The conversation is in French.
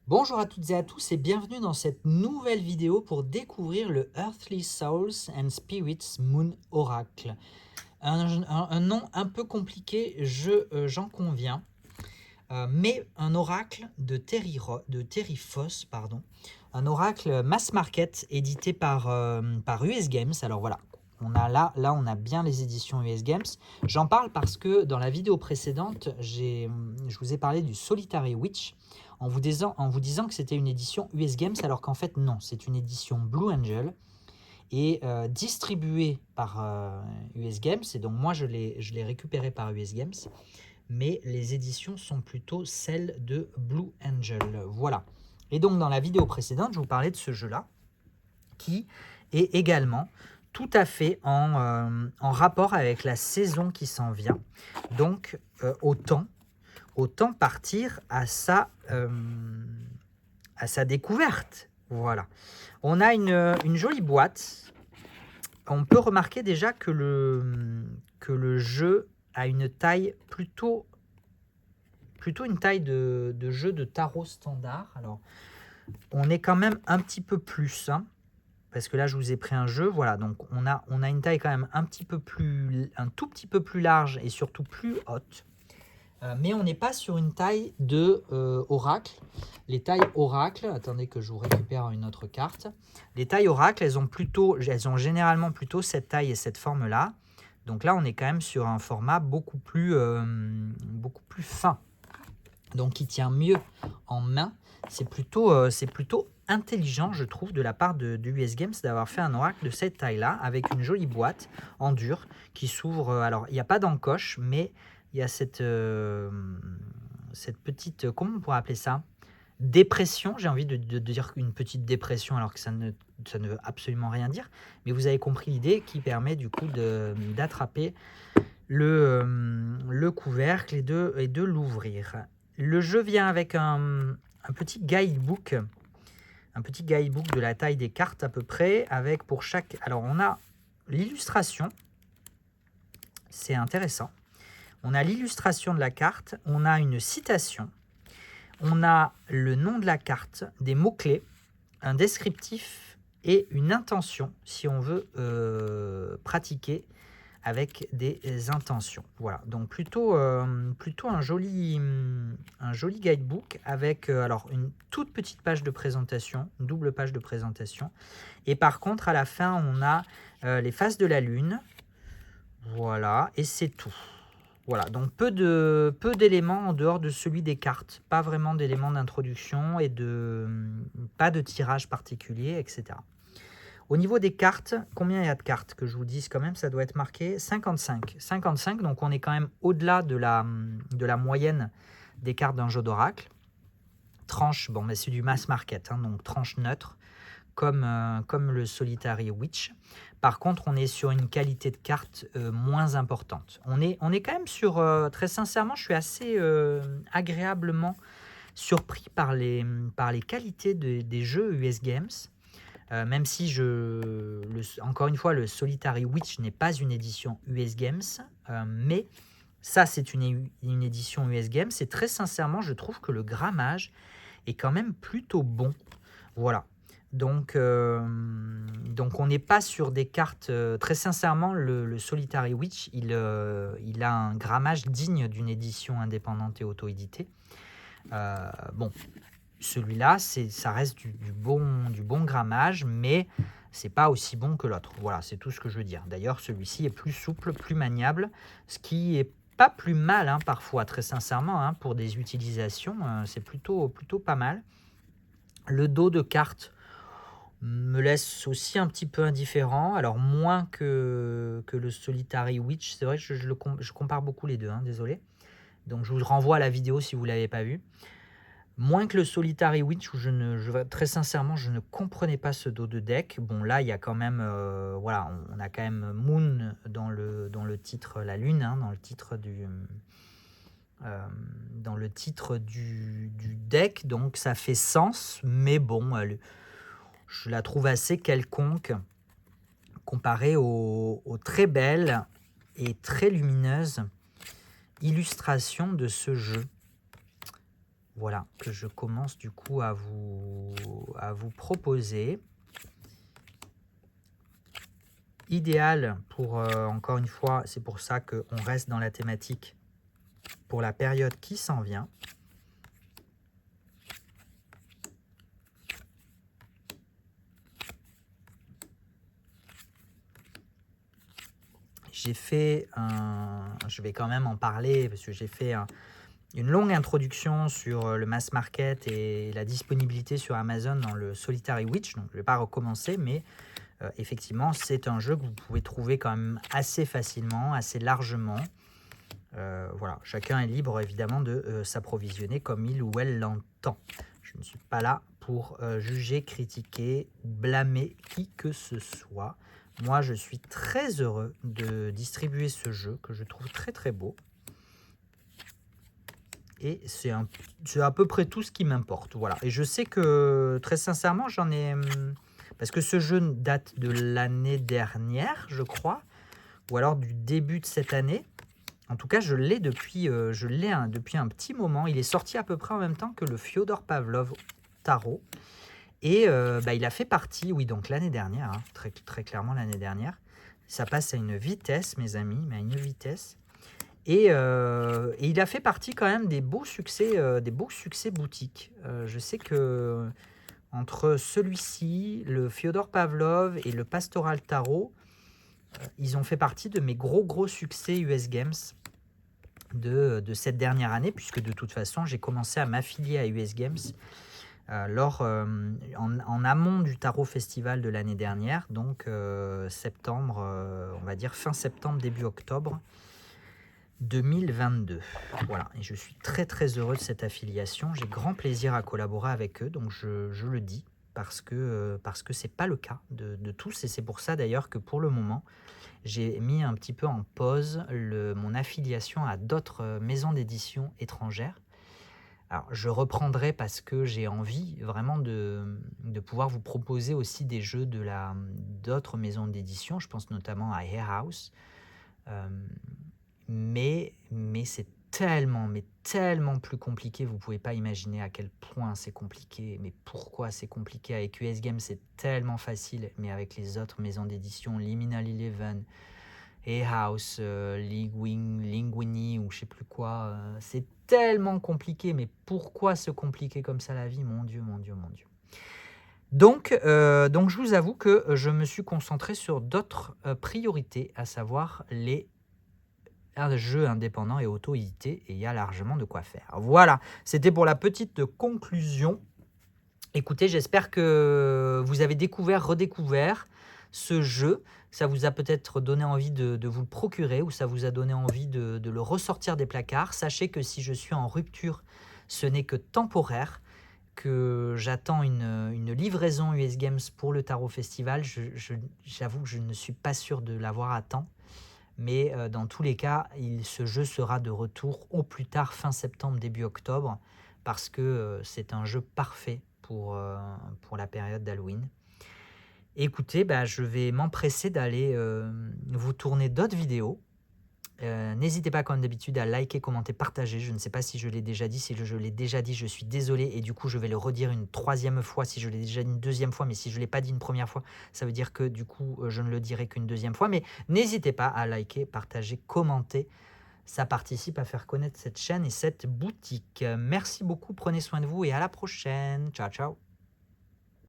Bonjour à toutes et à tous et bienvenue dans cette nouvelle vidéo pour découvrir le Earthly Souls and Spirits Moon Oracle. Un nom un peu compliqué, j'en conviens, mais un oracle de Terry Foss, pardon, un oracle mass market édité par US Games. Alors voilà, on a bien les éditions US Games. J'en parle parce que dans la vidéo précédente, je vous ai parlé du Solitary Witch en vous disant que c'était une édition US Games, alors qu'en fait non, c'est une édition Blue Angel et distribuée par US Games. Et donc moi je l'ai récupéré par US Games, mais les éditions sont plutôt celles de Blue Angel. Voilà. Et donc dans la vidéo précédente, je vous parlais de ce jeu-là, qui est également tout à fait en rapport avec la saison qui s'en vient. Donc autant partir à sa découverte. Voilà. On a une jolie boîte. On peut remarquer déjà que le jeu a une taille plutôt une taille de jeu de tarot standard. Alors, on est quand même un petit peu plus, hein, parce que là, je vous ai pris un jeu. Voilà, donc on a une taille quand même un tout petit peu plus large et surtout plus haute. Mais on n'est pas sur une taille de oracle. Les tailles oracle, attendez que je vous récupère une autre carte. Les tailles oracle, elles ont généralement plutôt cette taille et cette forme-là. Donc là, on est quand même sur un format beaucoup plus fin. Donc qui tient mieux en main. C'est plutôt intelligent, je trouve, de la part de US Games d'avoir fait un oracle de cette taille-là, avec une jolie boîte en dur qui s'ouvre. Alors, il n'y a pas d'encoche, mais il y a cette petite, comment on pourrait appeler ça? Dépression, j'ai envie de dire une petite dépression, alors que ça ne veut absolument rien dire, mais vous avez compris l'idée, qui permet du coup d'attraper le couvercle et de l'ouvrir. Le jeu vient avec un petit guidebook de la taille des cartes à peu près, avec pour chaque... Alors on a l'illustration, c'est intéressant. On a l'illustration de la carte, on a une citation, on a le nom de la carte, des mots-clés, un descriptif et une intention si on veut pratiquer avec des intentions. Voilà, donc plutôt un joli guidebook avec alors une toute petite page de présentation, une double page de présentation. Et par contre, à la fin, on a les phases de la lune. Voilà, et c'est tout. Voilà, donc peu d'éléments en dehors de celui des cartes. Pas vraiment d'éléments d'introduction et pas de tirage particulier, etc. Au niveau des cartes, combien il y a de cartes? Que je vous dise quand même, ça doit être marqué 55. 55, donc on est quand même au-delà de la moyenne des cartes d'un jeu d'oracle. Tranche, bon, mais c'est du mass market, hein, donc tranche neutre, comme le Solitary Witch. Par contre, on est sur une qualité de cartes moins importante. On est quand même sur, très sincèrement, je suis assez agréablement surpris par les qualités des jeux US Games. Même si encore une fois, le Solitary Witch n'est pas une édition US Games, mais ça, c'est une édition US Games. Et très sincèrement, je trouve que le grammage est quand même plutôt bon. Voilà. Donc on n'est pas sur des cartes... très sincèrement, le Solitary Witch, il a un grammage digne d'une édition indépendante et auto-éditée. Bon, celui-là, ça reste du bon grammage, mais c'est pas aussi bon que l'autre. Voilà, c'est tout ce que je veux dire. D'ailleurs, celui-ci est plus souple, plus maniable, ce qui est pas plus mal, hein, parfois, très sincèrement, hein, pour des utilisations, c'est plutôt pas mal. Le dos de carte me laisse aussi un petit peu indifférent, alors moins que le Solitary Witch. C'est vrai que je compare beaucoup les deux, hein, désolé. Donc je vous renvoie à la vidéo si vous ne l'avez pas vue. Moins que le Solitary Witch, où très sincèrement, je ne comprenais pas ce dos de deck. Bon, là, il y a quand même, voilà, on a quand même Moon dans le titre, la lune, hein, dans le titre du deck, donc ça fait sens, mais bon, je la trouve assez quelconque comparée aux très belles et très lumineuses illustrations de ce jeu. voilà, que je commence du coup à vous proposer. Idéal pour, encore une fois, c'est pour ça qu'on reste dans la thématique pour la période qui s'en vient. J'ai fait je vais quand même en parler parce que j'ai fait une longue introduction sur le mass market et la disponibilité sur Amazon dans le Solitary Witch, donc je ne vais pas recommencer, mais effectivement, c'est un jeu que vous pouvez trouver quand même assez facilement, assez largement. Voilà, chacun est libre évidemment de s'approvisionner comme il ou elle l'entend. Je ne suis pas là pour juger, critiquer ou blâmer qui que ce soit. Moi, je suis très heureux de distribuer ce jeu que je trouve très très beau. Et c'est à peu près tout ce qui m'importe. Voilà. Et je sais que très sincèrement, j'en ai... Parce que ce jeu date de l'année dernière, je crois, ou alors du début de cette année. En tout cas, je l'ai depuis, depuis un petit moment. Il est sorti à peu près en même temps que le Fyodor Pavlov Tarot. Et il a fait partie, oui, donc l'année dernière, hein, très, très clairement l'année dernière. Ça passe à une vitesse, mes amis, mais à une vitesse. Et il a fait partie quand même des beaux succès boutiques. Je sais que entre celui-ci, le Fyodor Pavlov et le Pastoral Tarot, ils ont fait partie de mes gros succès US Games de cette dernière année, puisque de toute façon, j'ai commencé à m'affilier à US Games en amont du Tarot Festival de l'année dernière, donc septembre, on va dire fin septembre, début octobre 2022. Voilà, et je suis très très heureux de cette affiliation. J'ai grand plaisir à collaborer avec eux, donc je le dis, parce que c'est pas le cas de tous, et c'est pour ça d'ailleurs que pour le moment, j'ai mis un petit peu en pause mon affiliation à d'autres maisons d'édition étrangères. Alors, je reprendrai parce que j'ai envie vraiment de pouvoir vous proposer aussi des jeux d'autres maisons d'édition. Je pense notamment à Hay House. Mais c'est tellement plus compliqué. Vous ne pouvez pas imaginer à quel point c'est compliqué. Mais pourquoi c'est compliqué? Avec US Games, c'est tellement facile. Mais avec les autres maisons d'édition, Liminal Eleven, Hay House, Linguini ou je sais plus quoi, c'est tellement compliqué. Mais pourquoi se compliquer comme ça la vie? Mon Dieu. Donc je vous avoue que je me suis concentré sur d'autres priorités, à savoir les jeux indépendants et auto-édités, et il y a largement de quoi faire. Voilà, c'était pour la petite conclusion. Écoutez, j'espère que vous avez redécouvert ce jeu. Ça vous a peut-être donné envie de vous le procurer, ou ça vous a donné envie de le ressortir des placards. Sachez que si je suis en rupture, ce n'est que temporaire, que j'attends une livraison US Games pour le Tarot Festival. J'avoue que je ne suis pas sûr de l'avoir à temps. Mais dans tous les cas, ce jeu sera de retour au plus tard fin septembre, début octobre, parce que c'est un jeu parfait pour la période d'Halloween. Écoutez, je vais m'empresser d'aller vous tourner d'autres vidéos. N'hésitez pas comme d'habitude à liker, commenter, partager. Je ne sais pas si je l'ai déjà dit. Si je l'ai déjà dit, je suis désolé. Et du coup, je vais le redire une troisième fois si je l'ai déjà dit une deuxième fois. Mais si je ne l'ai pas dit une première fois, ça veut dire que du coup, je ne le dirai qu'une deuxième fois. Mais n'hésitez pas à liker, partager, commenter. Ça participe à faire connaître cette chaîne et cette boutique. Merci beaucoup, prenez soin de vous et à la prochaine. Ciao, ciao.